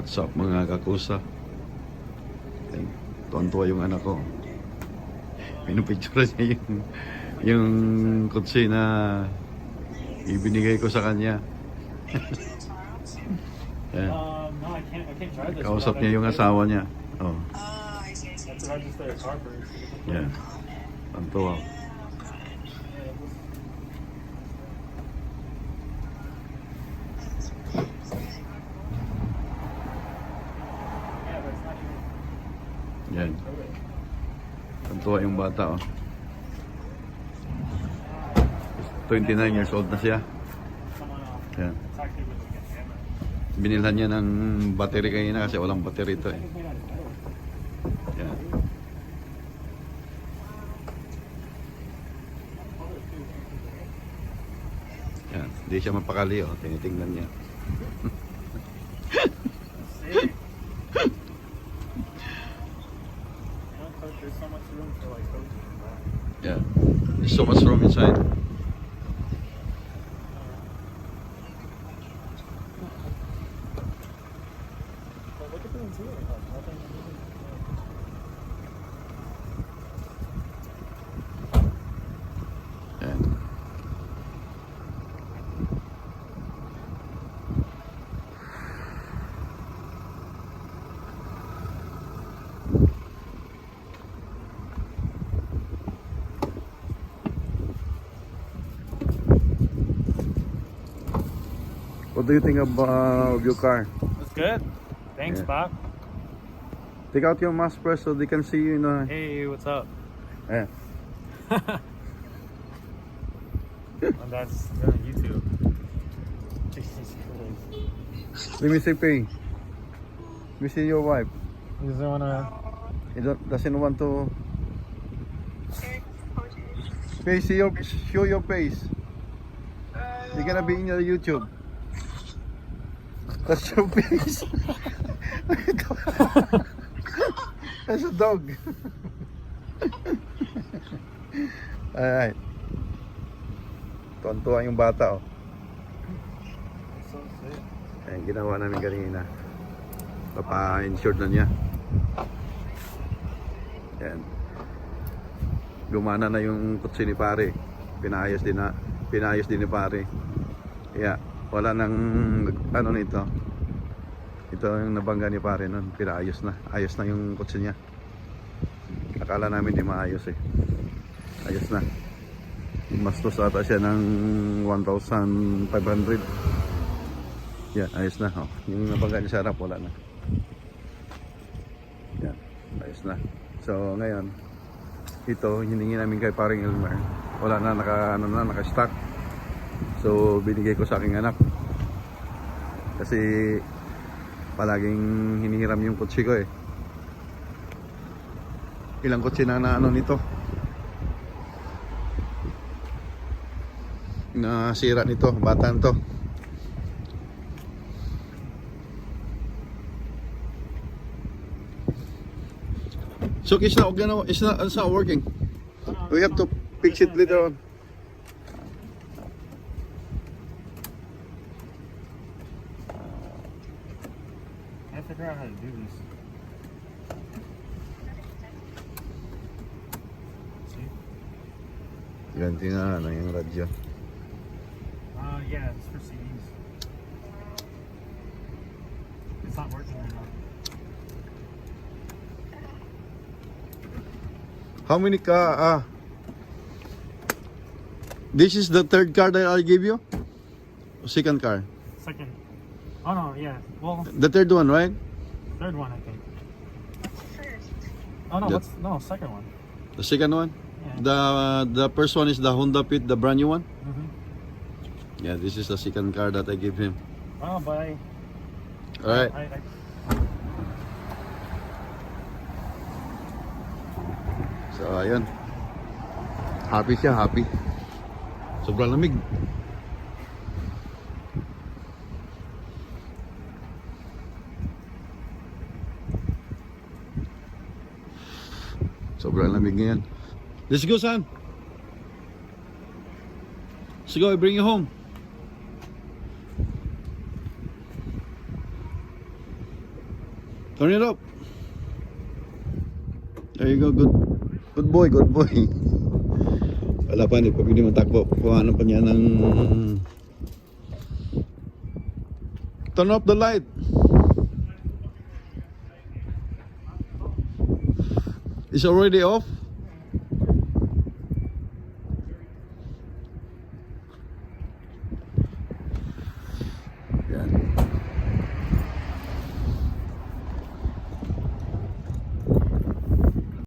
What's up mga kakusa? Tuwan-tuwa yung anak ko. Pinupicture niya yung kutsi na ibinigay ko sa kanya. Yeah. No, I can't drive this. Kausap niya yung asawa niya. Oh. That's to register a car first. Yeah. Tuwan-tuwa. Yeah, but it's not even. Yan. Tuwan-tuwa yung bata, oh. 29 years old na siya. Someone else. Yan. It's actually really good camera. Binilhan niya ng battery kanina kasi walang battery ito eh. It's made out of metal. Yan. Yan. Hindi siya mapakali, oh. Tinitingnan niya. Sick. There's so much room for like coaching and that. Yeah. There's so much room inside. But look at the interior. Like, nothing. Yan. What do you think about your car? That's good. Thanks, Yeah. Bob. Take out your mask first so they can see you. Hey, what's up? Yeah. And that's on YouTube. Jesus Christ. Let me see Pay. Let me see your wife. He doesn't wanna. He doesn't want to. Pay, show your face. You're gonna be in your YouTube. That's your face. That's a dog. Alright. Tuwan-tuwa yung bata, oh. So sick. Ayan, ginawa namin kanina. Papa-insured na niya. Ayan. Gumana na yung kutsi ni pare. Pinayos din ni pare. Yeah, wala nang ano nito. Ito yung nabangga ni pare nun. Pinayos na. Ayos na yung kutsi niya. Akala namin di maayos eh. Ayos na. Mastos ata siya ng 1,500. Yeah, ayos na. Oh, yung nabangga niya sa harap, wala na. Yeah, ayos na. So ngayon, ito hiningi namin kay paring Elmer. Wala na, naka-stock. So binigay ko sa aking anak. Kasi palaging hinihiram yung kotse ko eh. Ilang kotse na ano nito? Nasira nito, batan to. So it's not working. We have to fix it later on. I figure out how to do this. See? Ganti na ano yung radyo. Yeah, it's for CDs. It's not working right now. How many car? This is the third car that I gave you? Second car? Second. Oh no, yeah. Well, The third one, right? third one, I think. Oh no, Yeah. second one. The second one? Yeah. The first one is the Honda Fit, the brand new one? Mm-hmm. Yeah, this is the second car that I gave him. Oh, but Alright. I So, ayun. Happy siya, happy. Sobrang lamig. Sobrang lamig ngayon. Let's go, son. Let's go, I bring you home. Turn it up. There you go. Good boy, good boy. Wala pa, hindi pa pwede matakbo. Kuhanan pa niya ng... Turn off the light. It's already off.